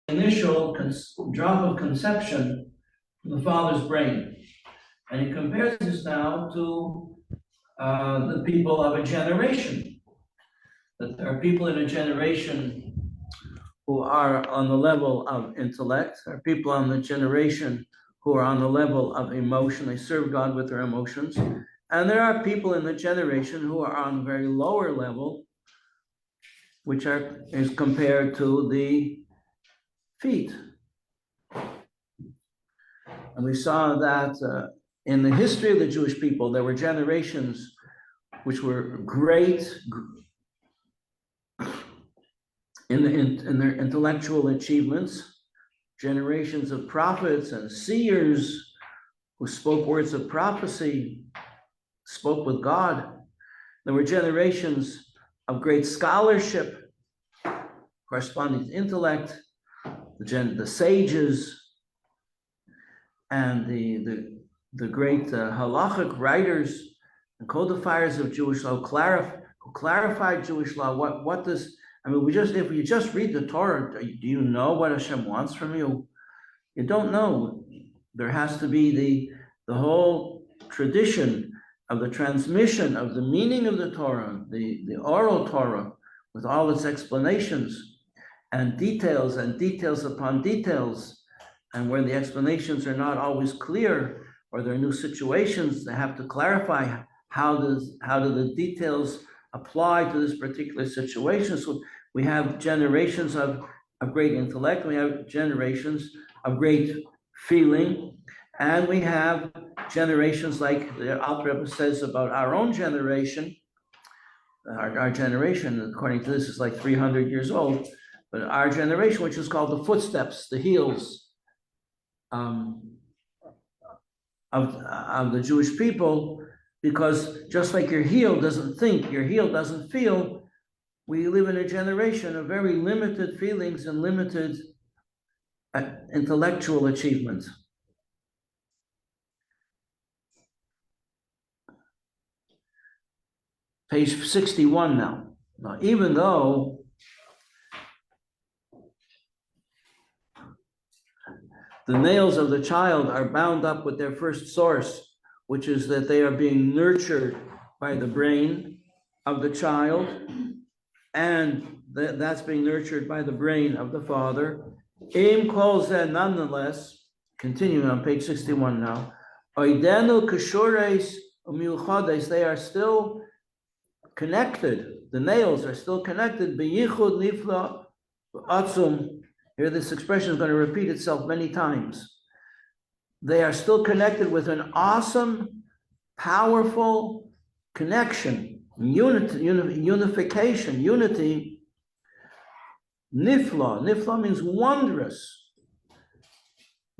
initial drop of conception from the father's brain. And he compares this now to the people of a generation. That there are people in a generation who are on the level of intellect, there are people on the generation who are on the level of emotion. They serve God with their emotions. And there are people in the generation who are on a very lower level, which is compared to the feet. And we saw that in the history of the Jewish people, there were generations which were great in their intellectual achievements, generations of prophets and seers who spoke words of prophecy, spoke with God. There were generations of great scholarship, corresponding to intellect, the sages, and the great halachic writers and codifiers of Jewish law who clarified Jewish law. What does, I mean, if you just read the Torah, do you know what Hashem wants from you? You don't know. There has to be the whole tradition of the transmission of the meaning of the Torah, the oral Torah, with all its explanations and details upon details. And where the explanations are not always clear, or there are new situations, they have to clarify how do the details apply to this particular situation. So we have generations of great intellect, we have generations of great feeling, and we have generations like the Alter Rebbe says about our own generation. Our generation, according to this, is like 300 years old, but our generation, which is called the footsteps, the heels, of the Jewish people, because just like your heel doesn't think, your heel doesn't feel, we live in a generation of very limited feelings and limited intellectual achievement. Page 61 now. Now, even though the nails of the child are bound up with their first source, which is that they are being nurtured by the brain of the child, and that's being nurtured by the brain of the father. Im kol zeh, nonetheless, continuing on page 61 now, oidenu kashores u'miuchades, they are still connected, the nails are still connected, beyichud nifla atzum. Here, this expression is going to repeat itself many times. They are still connected with an awesome, powerful connection, unification, unity. Nifla. Nifla means wondrous.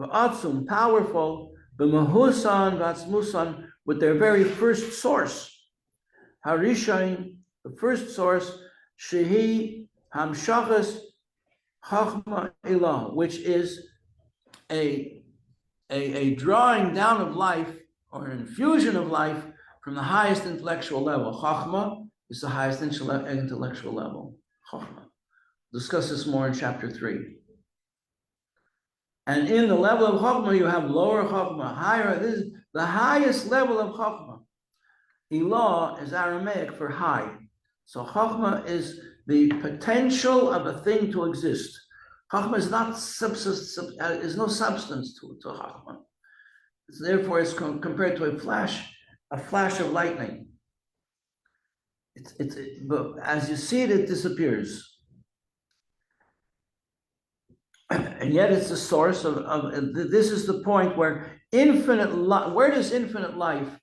V'atzum, powerful. B'mahusan, v'atzmusan, with their very first source. Harishain, the first source, shehi hamshachas Chachma Ilah, which is a drawing down of life, or an infusion of life from the highest intellectual level. Chachma is the highest intellectual level. Chachma. We'll discuss this more in chapter 3. And in the level of Chachma, you have lower Chachma, higher. This is the highest level of Chachma. Ilah is Aramaic for high. So Chachma is the potential of a thing to exist. Chachma is not is no substance to Chachma. Therefore, it's compared to a flash of lightning. But as you see it, it disappears. And yet it's the source of this is the point where where does infinite life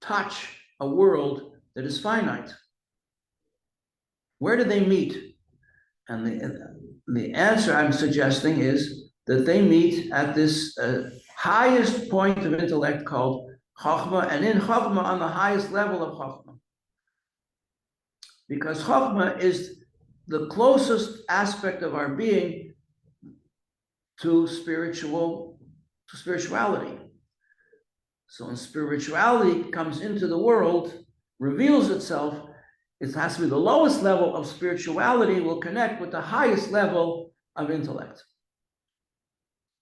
touch a world that is finite? Where do they meet? And the answer I'm suggesting is that they meet at this highest point of intellect called Chachma, and in Chachma, on the highest level of Chachma. Because Chachma is the closest aspect of our being to spirituality. So when spirituality comes into the world, reveals itself, it has to be the lowest level of spirituality will connect with the highest level of intellect.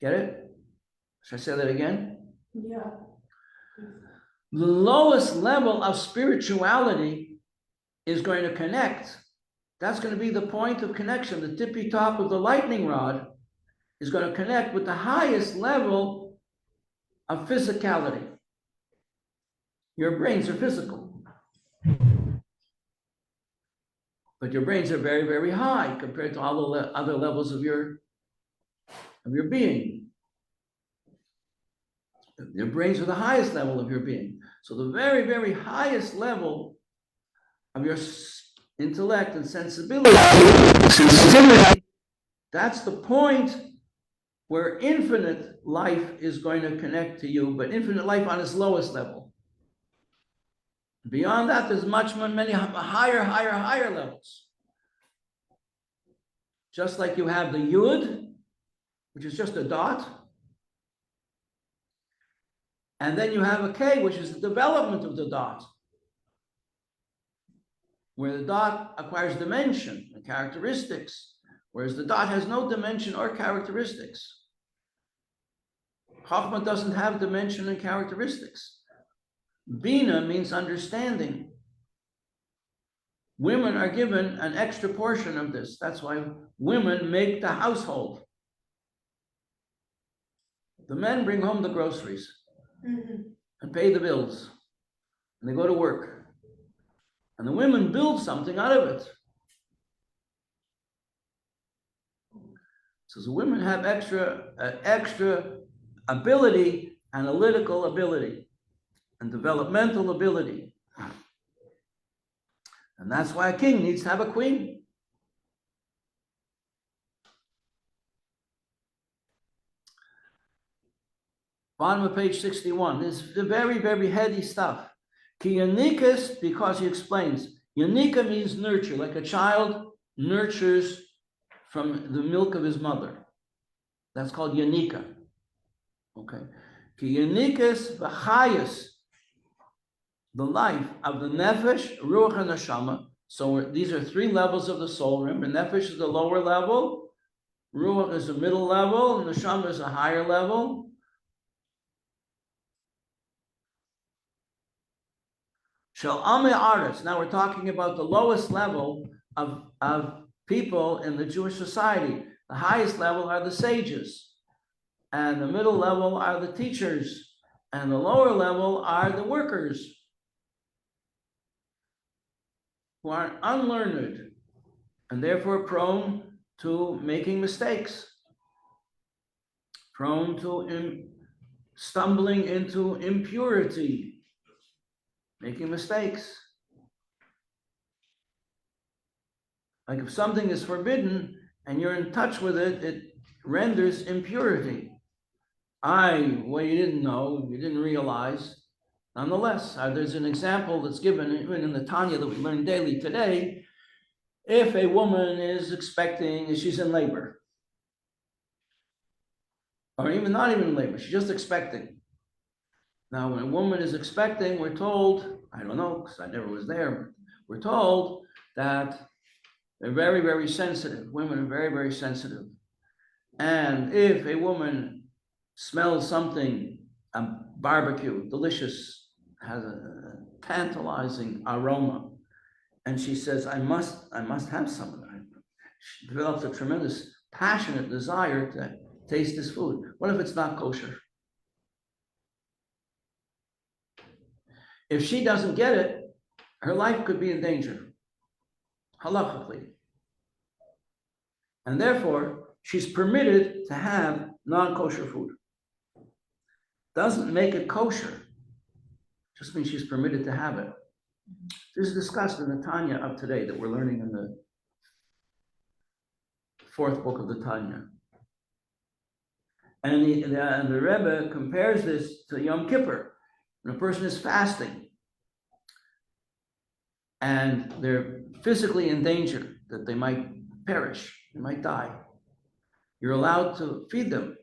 Get it? Should I say that again? Yeah. The lowest level of spirituality is going to connect. That's going to be the point of connection. The tippy top of the lightning rod is going to connect with the highest level of physicality. Your brains are physical, but your brains are very, very high compared to all the other levels of your being. Your brains are the highest level of your being. So the very, very highest level of your intellect and sensibility, that's the point where infinite life is going to connect to you, but infinite life on its lowest level. Beyond that, there's many higher levels. Just like you have the Yud, which is just a dot, and then you have a K, which is the development of the dot, where the dot acquires dimension and characteristics, whereas the dot has no dimension or characteristics. Chachma doesn't have dimension and characteristics. Bina means understanding. Women are given an extra portion of this. That's why women make the household. The men bring home the groceries and pay the bills, and they go to work. And the women build something out of it. So the women have extra ability, analytical ability, and developmental ability. And that's why a king needs to have a queen. Bottom of page 61. This is very, very heady stuff. Ki yanikas, because he explains, yanika means nurture, like a child nurtures from the milk of his mother. That's called yanika. Okay. Ki yanikas v'chayas, the life of the nefesh, ruach, and neshama. So these are three levels of the soul. Remember, nefesh is the lower level, ruach is the middle level, and neshama is a higher level. Shel Ame Aretz. Now we're talking about the lowest level of people in the Jewish society. The highest level are the sages, and the middle level are the teachers, and the lower level are the workers, who are unlearned and therefore prone to making mistakes, prone to stumbling into impurity, making mistakes. Like if something is forbidden and you're in touch with it, it renders impurity. Well, you didn't know, you didn't realize. Nonetheless, there's an example that's given even in the Tanya that we learn daily today. If a woman is expecting, she's in labor, or even not even in labor, she's just expecting. Now, when a woman is expecting, we're told, I don't know, because I never was there, we're told that they're very, very sensitive. Women are very, very sensitive. And if a woman smells something, a barbecue, delicious, has a tantalizing aroma, and she says, I must have some of that. She develops a tremendous, passionate desire to taste this food. What if it's not kosher? If she doesn't get it, her life could be in danger, halachically. And therefore, she's permitted to have non-kosher food. Doesn't make it kosher, just means she's permitted to have it. This is discussed in the Tanya of today that we're learning in the fourth book of the Tanya. And the Rebbe compares this to Yom Kippur. When a person is fasting and they're physically in danger that they might perish, they might die, you're allowed to feed them,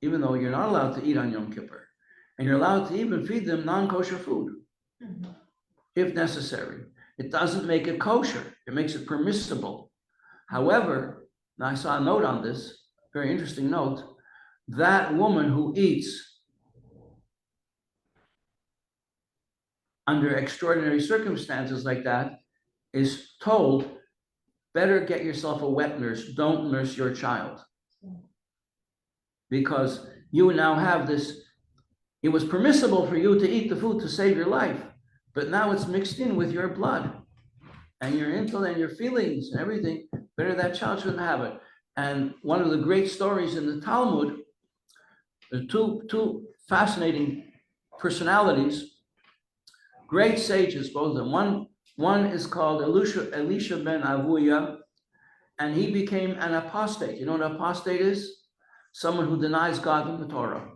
even though you're not allowed to eat on Yom Kippur. And you're allowed to even feed them non-kosher food, if necessary. It doesn't make it kosher, it makes it permissible. However, now I saw a note on this, very interesting note. that woman who eats under extraordinary circumstances like that is told, better get yourself a wet nurse, don't nurse your child. Because you now have this, it was permissible for you to eat the food to save your life, but now it's mixed in with your blood and your intellect and your feelings and everything. Better that child shouldn't have it. And one of the great stories in the Talmud, there are two fascinating personalities, great sages, both of them. One is called Elisha ben Avuya, and he became an apostate. You know what an apostate is? Someone who denies God and the Torah.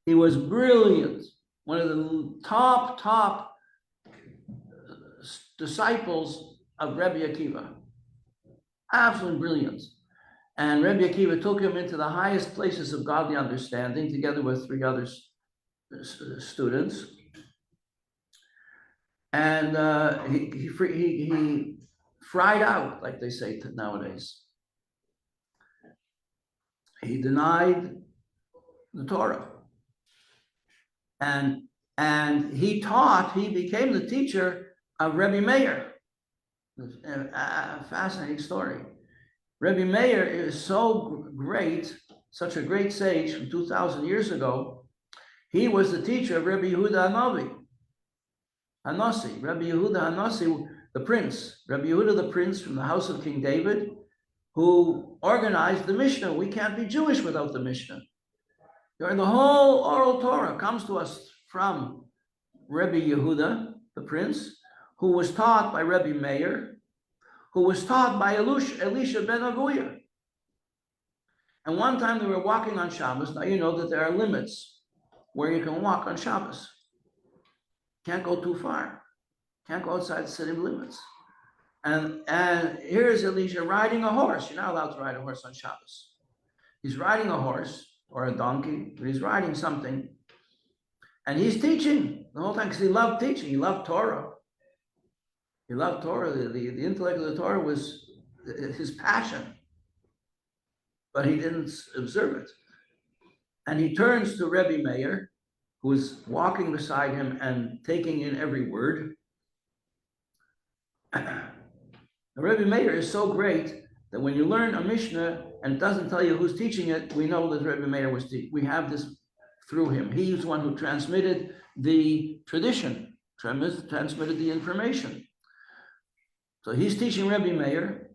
He was brilliant, one of the top disciples of Rabbi Akiva. Absolutely brilliant. And Rabbi Akiva took him into the highest places of godly understanding, together with 3 other students. And he fried out, like they say nowadays. He denied the Torah. And he became the teacher of Rabbi Meir. A fascinating story. Rabbi Meir is so great, such a great sage from 2,000 years ago. He was the teacher of Rabbi Yehuda Hanassi, Rabbi Yehuda Hanassi, the prince, Rabbi Yehuda the prince from the house of King David, who organized the Mishnah. We can't be Jewish without the Mishnah. The whole oral Torah comes to us from Rabbi Yehuda, the prince, who was taught by Rabbi Meir, who was taught by Elisha ben Avuya. And one time they were walking on Shabbos. Now you know that there are limits where you can walk on Shabbos. Can't go too far. Can't go outside the city limits. And here's Elisha riding a horse. You're not allowed to ride a horse on Shabbos. He's riding a horse or a donkey, but he's riding something. And he's teaching the whole time because he loved teaching. He loved Torah. He loved Torah. The intellect of the Torah was his passion. But he didn't observe it. And he turns to Rebbe Meir, who is walking beside him and taking in every word. Rebbe Meir is so great that when you learn a Mishnah and it doesn't tell you who's teaching it, we know that Rebbe Meir was teaching. We have this through him. He's the one who transmitted the tradition, transmitted the information. So he's teaching Rebbe Meir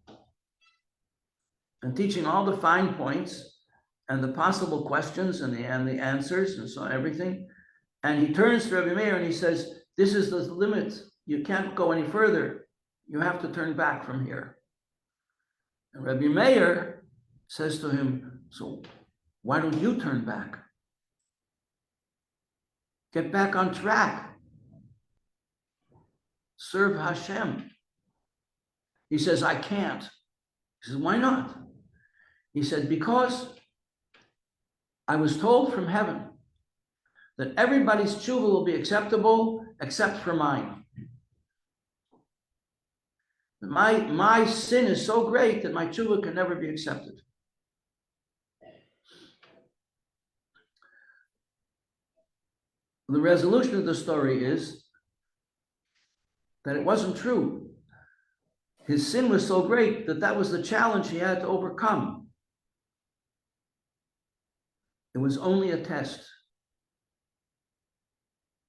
and teaching all the fine points and the possible questions and the answers and so everything. And he turns to Rebbe Meir and he says, this is the limit. You can't go any further. You have to turn back from here. And Rebbe Meir says to him, so why don't you turn back? Get back on track. Serve Hashem. He says, I can't. He says, why not? He said, because I was told from heaven that everybody's tshuva will be acceptable except for mine. My sin is so great that my tshuva can never be accepted. The resolution of the story is that it wasn't true. His sin was so great that that was the challenge he had to overcome. It was only a test.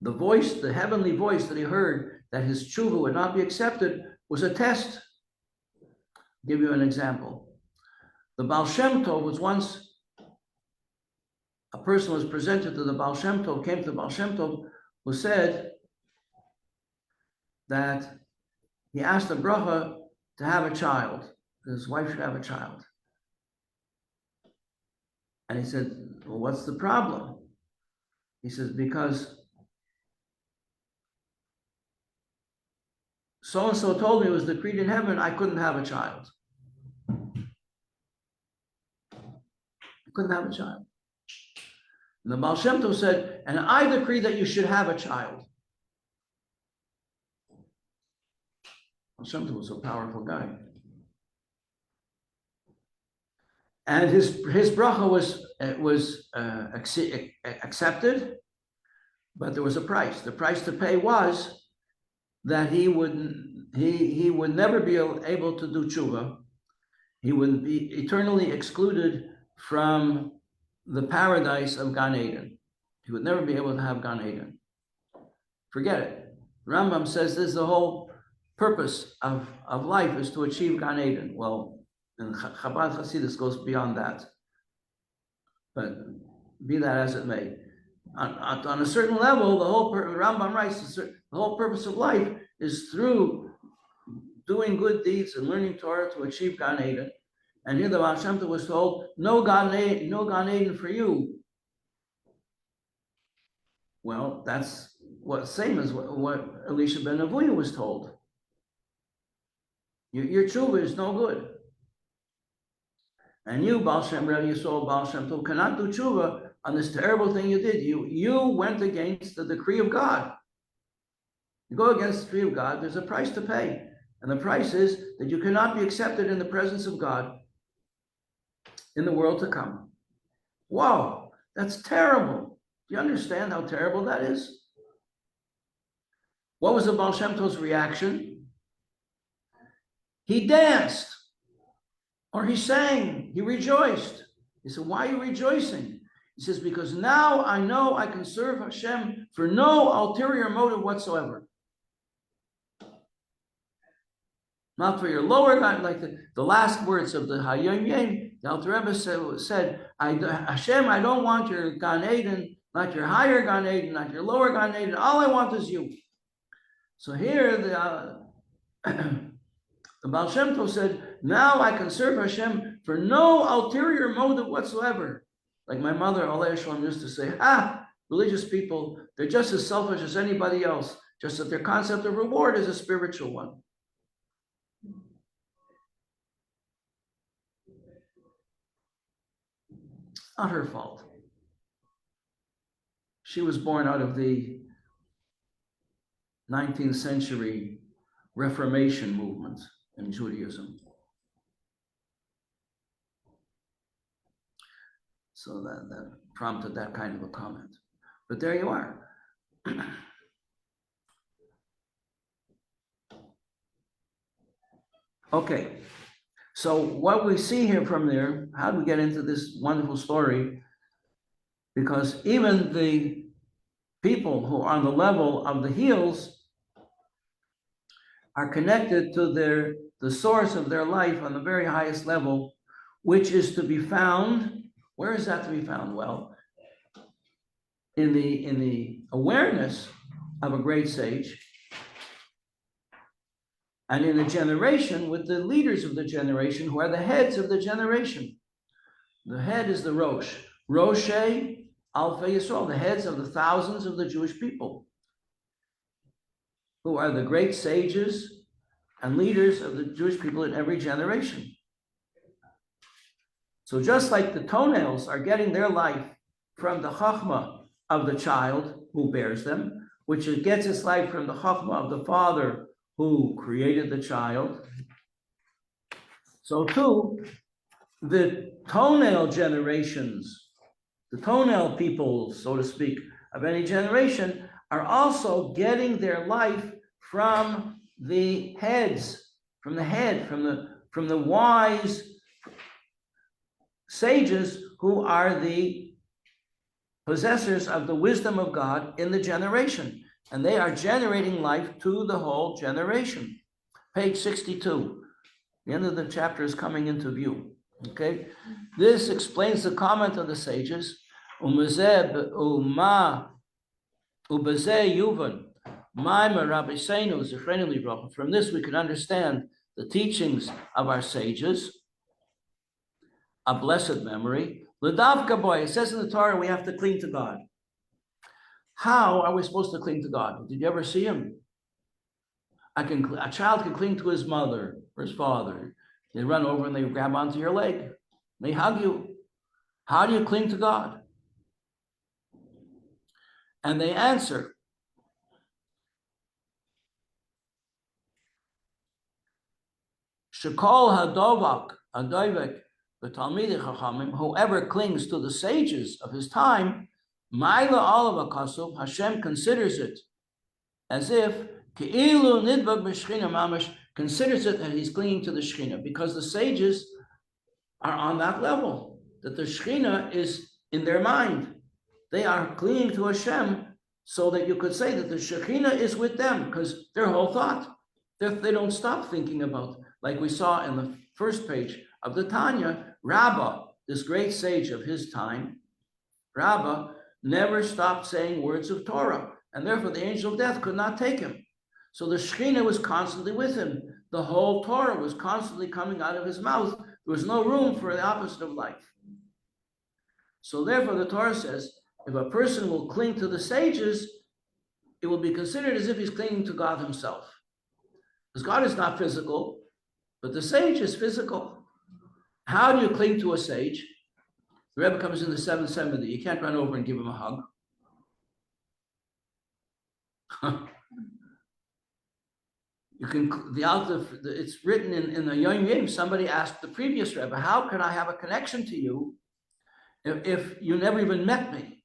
The voice, the heavenly voice that he heard that his tshuva would not be accepted was a test. I'll give you an example. The Baal Shem Tov was once, a person was presented to the Baal Shem Tov, came to the Baal Shem Tov, who said that he asked the bracha to have a child. His wife should have a child. And he said, well, what's the problem? He says, because so-and-so told me it was decreed in heaven, I couldn't have a child. I couldn't have a child. And the Baal Shem Tov said, and I decree that you should have a child. Baal Shem Tov was a powerful guy. And his bracha was accepted, but there was a price. The price to pay was that he would never be able to do tshuva. He would be eternally excluded from the paradise of Gan Eden. He would never be able to have Gan Eden. Forget it. Rambam says this is the whole purpose of life is to achieve Gan Eden. Well, and Chabad Hasidus goes beyond that. But be that as it may. On a certain level, the whole Rambam writes the whole purpose of life is through doing good deeds and learning Torah to achieve Gan Eden. And here the Baal Shem Tov was told, no Gan Eden for you. Well, that's same as what Elisha ben Avuya was told. Your tshuva is no good. And you, Baal Shem Rebbe Yisrael Baal Shem Tov, cannot do tshuva on this terrible thing you did. You went against the decree of God. You go against the decree of God, there's a price to pay. And the price is that you cannot be accepted in the presence of God in the world to come. Wow, that's terrible. Do you understand how terrible that is? What was the Baal Shem Tov's reaction? He danced, or he sang, he rejoiced. He said, why are you rejoicing? He says, because now I know I can serve Hashem for no ulterior motive whatsoever. Not for your lower God, like the last words of the Hayom Yom, the Alter Rebbe said, Hashem, I don't want your Gan Eden, not your higher Gan Eden, not your lower Gan Eden. All I want is you. So here the Baal Shem Tov said, now I can serve Hashem for no ulterior motive whatsoever. Like my mother, Alei Shalom, used to say, religious people, they're just as selfish as anybody else, just that their concept of reward is a spiritual one. Not her fault. She was born out of the 19th century Reformation movement in Judaism. So that prompted that kind of a comment. But there you are. Okay. So what we see here from there, how do we get into this wonderful story? Because even the people who are on the level of the heels are connected to the source of their life on the very highest level, which is to be found. Where is that to be found? Well, in the awareness of a great sage, and in a generation with the leaders of the generation who are the heads of the generation. The head is the Rosh. Roshe Alpha Yisrael, the heads of the thousands of the Jewish people, who are the great sages and leaders of the Jewish people in every generation. So just like the toenails are getting their life from the Chachma of the child who bears them, which it gets its life from the Chachma of the father who created the child, so too, the toenail generations, the toenail people, so to speak, of any generation are also getting their life from the heads, from the wise sages who are the possessors of the wisdom of God in the generation. And they are generating life to the whole generation. Page 62. The end of the chapter is coming into view. Okay? This explains the comment of the sages. From this we can understand the teachings of our sages, a blessed memory. L'davka boy, it says in the Torah we have to cling to God. How are we supposed to cling to God? Did you ever see him? A child can cling to his mother or his father. They run over and they grab onto your leg. They hug you. How do you cling to God? And they answer, Shekol hadovak, hadovek, the Talmidei Chachamim, whoever clings to the sages of his time, Maila Olav HaKasuv, Hashem considers it as if Ke'ilu Nidbag B'Shechina Mamash, considers it that he's clinging to the Shechina, because the sages are on that level, that the Shechina is in their mind. They are clinging to Hashem, so that you could say that the Shekhinah is with them, because their whole thought, they don't stop thinking about, like we saw in the first page of the Tanya, Rabbah, this great sage of his time, Rabbah never stopped saying words of Torah, and therefore the angel of death could not take him. So the Shekhinah was constantly with him. The whole Torah was constantly coming out of his mouth. There was no room for the opposite of life. So therefore the Torah says, if a person will cling to the sages, it will be considered as if he's clinging to God himself. Because God is not physical, but the sage is physical. How do you cling to a sage? The Rebbe comes in the 770. You can't run over and give him a hug. You can, it's written in the Yom Yom. Somebody asked the previous Rebbe, how can I have a connection to you if you never even met me?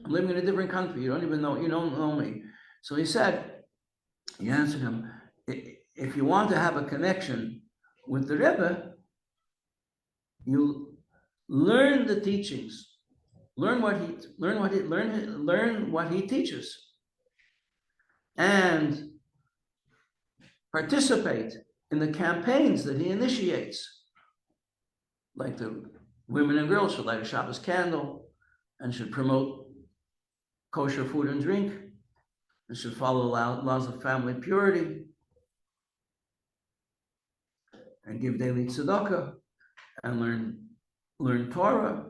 I'm living in a different country. You don't know me. So he answered him, if you want to have a connection with the Rebbe, you learn the teachings, learn what he teaches, and participate in the campaigns that he initiates. Like the women and girls should light a Shabbos candle and should promote kosher food and drink, and should follow laws of family purity, and give daily tzedakah, and learn Torah,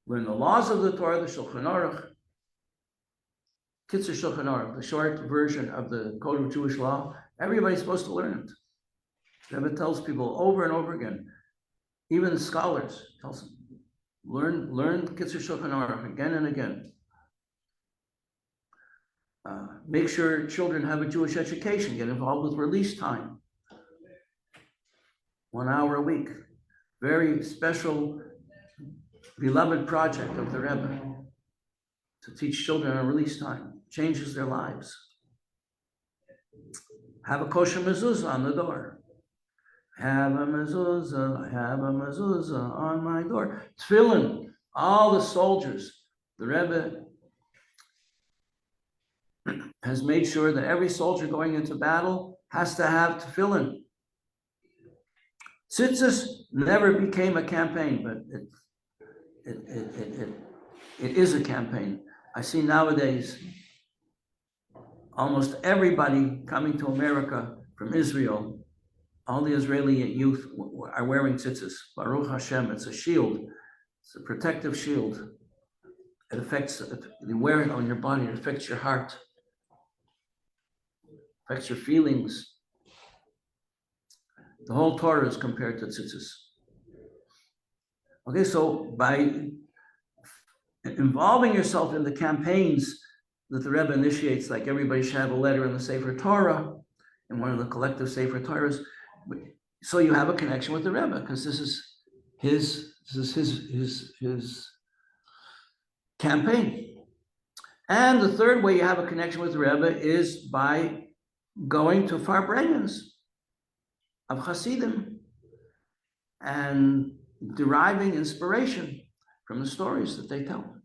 learn the laws of the Torah, the Shulchan Aruch. Kitzur Shulchan Aruch, the short version of the Code of Jewish Law. Everybody's supposed to learn it. The Rebbe tells people over and over again, even the scholars, tells them, learn Kitzur Shulchan Aruch again and again. Make sure children have a Jewish education, get involved with release time. 1 hour a week. Very special, beloved project of the Rebbe to teach children on release time. Changes their lives. Have a kosher mezuzah on the door. Have a mezuzah on my door. Tefillin, all the soldiers, the Rebbe has made sure that every soldier going into battle has to have tefillin. Tzitzis never became a campaign, but it is a campaign. I see nowadays almost everybody coming to America from Israel, all the Israeli youth are wearing tzitzis. Baruch Hashem, it's a shield. It's a protective shield. It affects, you wear it on your body, it affects your heart. Affects your feelings. The whole Torah is compared to tzitzis. Okay, so by involving yourself in the campaigns that the Rebbe initiates, like everybody should have a letter in the Sefer Torah, in one of the collective Sefer Torahs, so you have a connection with the Rebbe, because this is his campaign. And the third way you have a connection with the Rebbe is by going to farbrengens of Hasidim and deriving inspiration from the stories that they tell.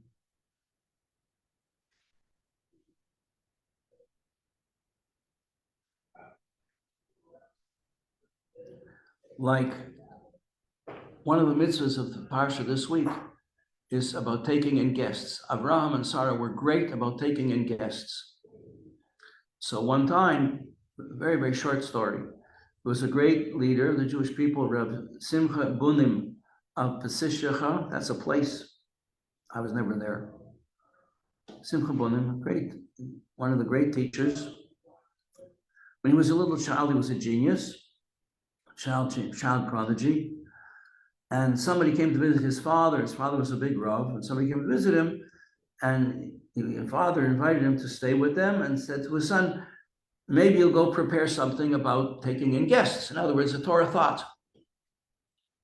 Like one of the mitzvahs of the parsha this week is about taking in guests. Abraham and Sarah were great about taking in guests. So one time, a very, very short story, there was a great leader of the Jewish people, Rabbi Simcha Bunim of Pesishecha. That's a place. I was never there. Simcha Bunim, one of the great teachers. When he was a little child, he was a genius, child prodigy. And somebody came to visit his father. His father was a big Rav, and somebody came to visit him, and his father invited him to stay with them and said to his son, maybe you'll go prepare something about taking in guests. In other words, a Torah thought.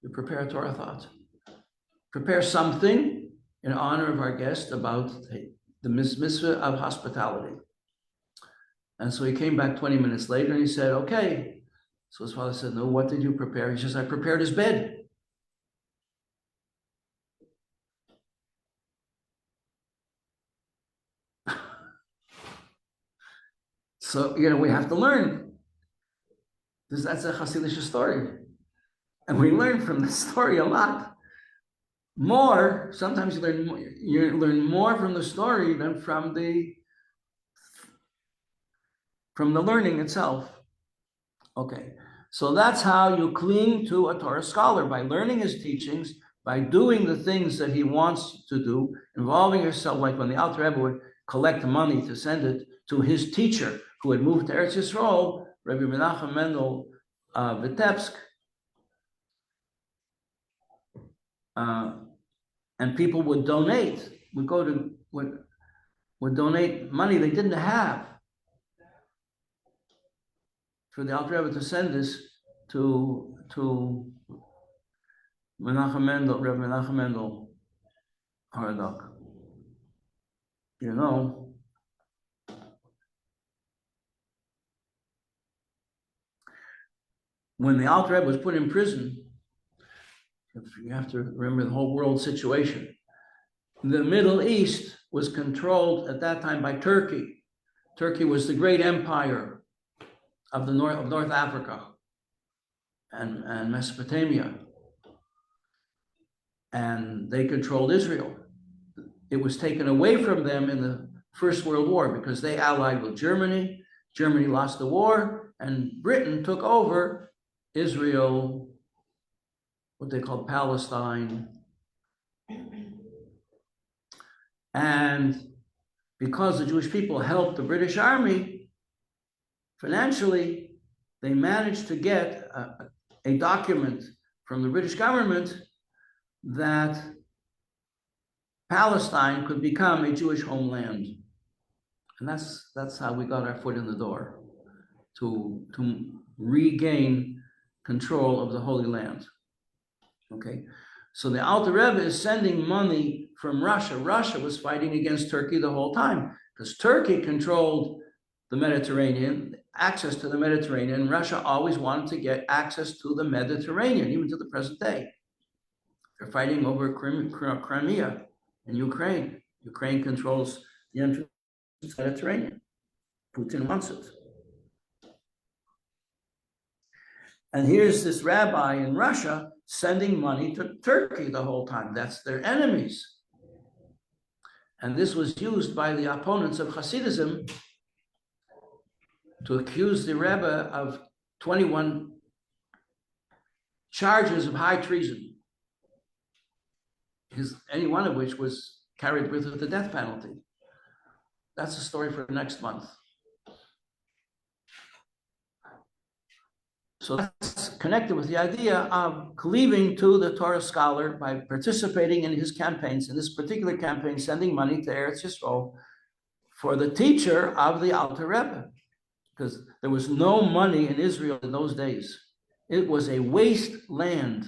You prepare a Torah thought. Prepare something in honor of our guest about the mitzvah of hospitality. And so he came back 20 minutes later and he said, okay. So his father said, no, what did you prepare? He says, I prepared his bed. So, we have to learn. That's a Hasidic story. And we learn from the story a lot. More, sometimes you learn more from the story than from the learning itself. Okay, so that's how you cling to a Torah scholar, by learning his teachings, by doing the things that he wants to do, involving yourself, like when the Alter Rebbe would collect money to send it to his teacher, who had moved to Eretz Yisrael, Rabbi Menachem Mendel Vitebsk, and people would donate, would donate money they didn't have for the Alter Rebbe to send this to Menachem Mendel, Rabbi Menachem Mendel Haradak. When the Alter Rebbe was put in prison, you have to remember the whole world situation. The Middle East was controlled at that time by Turkey. Turkey was the great empire of North Africa and Mesopotamia. And they controlled Israel. It was taken away from them in the First World War because they allied with Germany. Germany lost the war, and Britain took over Israel, what they called Palestine. And because the Jewish people helped the British Army financially, they managed to get a document from the British government that Palestine could become a Jewish homeland. And that's how we got our foot in the door, to regain control of the Holy Land. Okay, so the Alter Rebbe is sending money from Russia. Russia was fighting against Turkey the whole time because Turkey controlled the Mediterranean, access to the Mediterranean. Russia always wanted to get access to the Mediterranean, even to the present day. They're fighting over Crimea and Ukraine. Ukraine controls the entrance to the Mediterranean. Putin wants it. And here's this rabbi in Russia sending money to Turkey the whole time. That's their enemies. And this was used by the opponents of Hasidism to accuse the Rebbe of 21 charges of high treason, any one of which was carried with it the death penalty. That's a story for next month. So that's connected with the idea of cleaving to the Torah scholar by participating in his campaigns, in this particular campaign, sending money to Eretz Yisrael for the teacher of the Alter Rebbe, because there was no money in Israel in those days. It was a wasteland.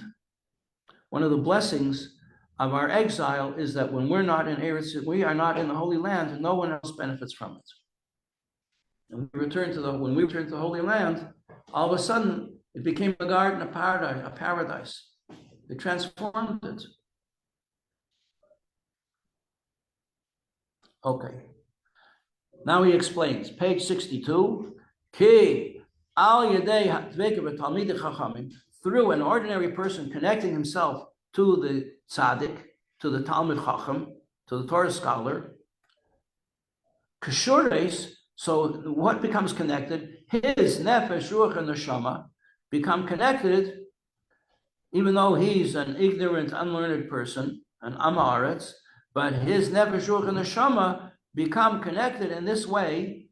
One of the blessings of our exile is that when we're not in Eretz, we are not in the Holy Land, and no one else benefits from it. And when we return to the Holy Land, all of a sudden, it became a garden, a paradise. They transformed it. Okay. Now he explains, page 62, Ki al yedei talmidei chachamim, through an ordinary person connecting himself to the tzaddik, to the Talmid Chacham, to the Torah scholar, kashures. So what becomes connected? His nefesh, ruach, and neshama become connected, even though he's an ignorant, unlearned person, an amaretz, but his nefesh, ruach, and neshama become connected in this way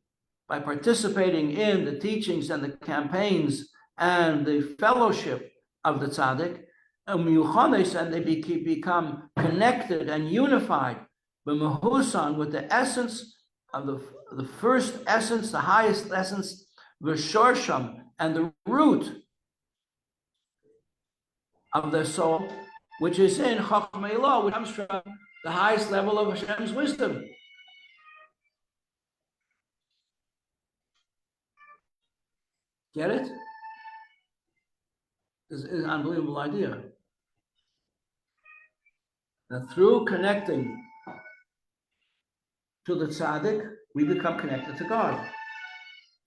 by participating in the teachings and the campaigns and the fellowship of the tzaddik, and they become connected and unified with the essence of the first essence, the highest essence, the shorsham, and the root of the soul, which is in Chochmah Elah, which comes from the highest level of Hashem's wisdom. Get it? This is an unbelievable idea. That through connecting to the tzaddik, we become connected to God.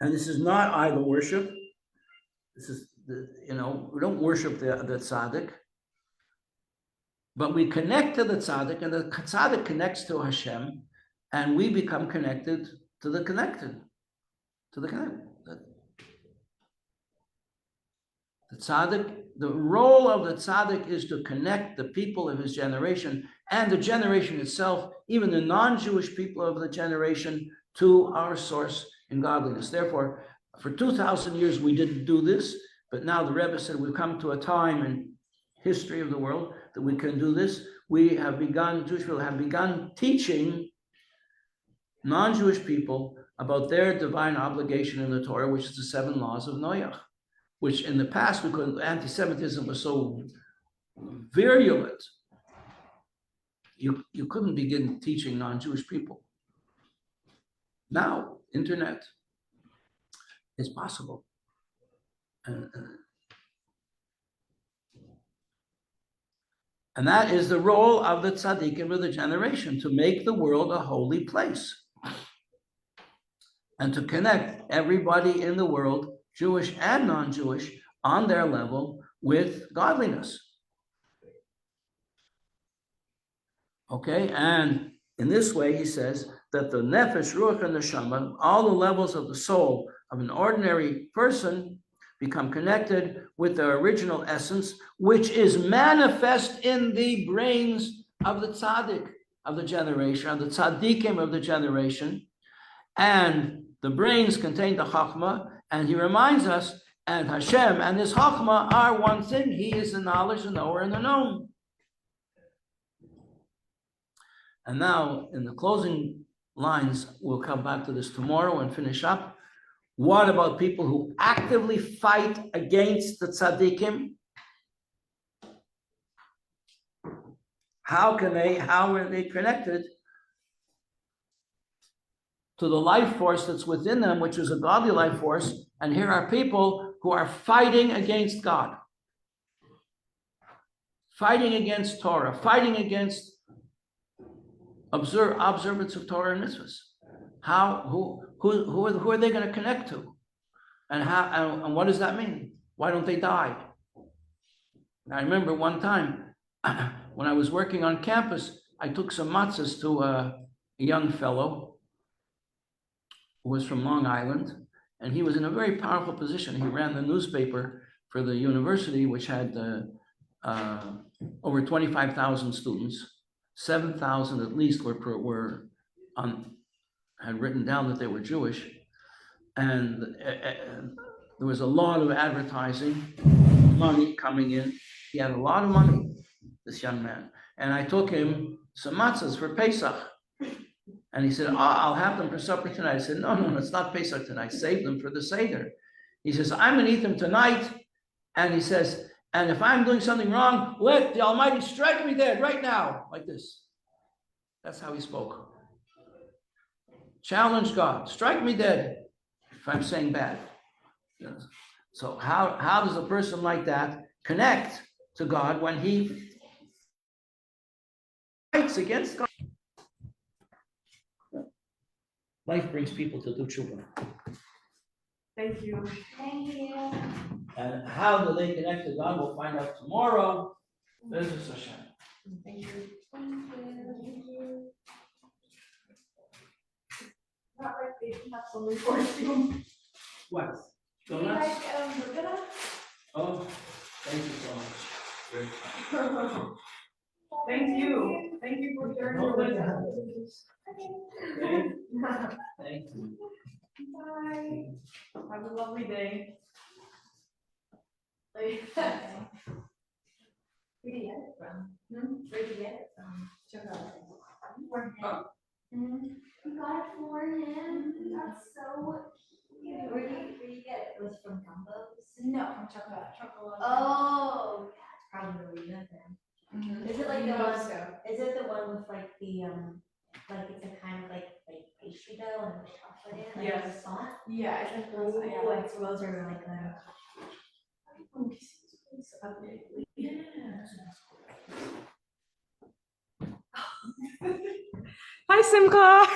And this is not idol worship. This is, we don't worship the tzaddik, but we connect to the tzaddik, and the tzaddik connects to Hashem, and we become connected to the connected, to the connected. The tzaddik, the role of the tzaddik is to connect the people of his generation and the generation itself, even the non-Jewish people of the generation, to our source in godliness. Therefore, for 2,000 years we didn't do this, but now the Rebbe said we've come to a time in history of the world that we can do this. We have begun, Jewish people have begun teaching non-Jewish people about their divine obligation in the Torah, which is the 7 laws of Noach, which in the past, because anti-Semitism was so virulent, you couldn't begin teaching non-Jewish people. Now, internet is possible. And that is the role of the tzaddikim of the generation, to make the world a holy place and to connect everybody in the world, Jewish and non-Jewish, on their level with godliness. Okay, and in this way, he says that the nefesh, ruach, and neshama, all the levels of the soul of an ordinary person, become connected with their original essence, which is manifest in the brains of the tzaddik of the generation, of the tzaddikim of the generation, and the brains contain the chachma. And he reminds us, and Hashem and his chachma are one thing. He is the knowledge, the knower, and the known. And now, in the closing lines, we'll come back to this tomorrow and finish up. What about people who actively fight against the tzaddikim? How are they connected to the life force that's within them, which is a godly life force? And here are people who are fighting against God, fighting against Torah, fighting against observance of Torah and mitzvahs. Who are they going to connect to? And what does that mean? Why don't they die? I remember one time when I was working on campus, I took some matzahs to a young fellow who was from Long Island, and he was in a very powerful position. He ran the newspaper for the university, which had over 25,000 students. 7,000 at least had written down that they were Jewish, and there was a lot of advertising, money coming in. He had a lot of money, this young man. And I took him some matzahs for Pesach, and he said, I'll have them for supper tonight. I said, no, it's not Pesach tonight. Save them for the Seder. He says, I'm going to eat them tonight. And he says, and if I'm doing something wrong, let the Almighty strike me dead right now, like this. That's how he spoke. Challenge God, strike me dead if I'm saying bad. So how does a person like that connect to God when he fights against God? Life brings people to do tshuva. Thank you. Thank you. And how do they connect to God? We'll find out tomorrow. This is Hashem. Thank you. Thank you. Not like they have something for you. What? Do you like Buddha? Oh, thank you so much. Thank you. Thank you for sharing your wisdom. Okay. Thank you. Bye. Have a lovely day. Where do you get it from? Where do you get it from? For him. You got it for him? That's so cute. Where do you get it? Was it from Gumbos? No, from chocolate. Oh, probably live in. Mhm. Is it like I the hope one, so. is it the one with like the, like it's a kind of like pastry dough and there's chocolate in it, like a Yes. croissant? Yeah, I think Oh, that's, yeah. I suppose are really good. Hi, Simcha.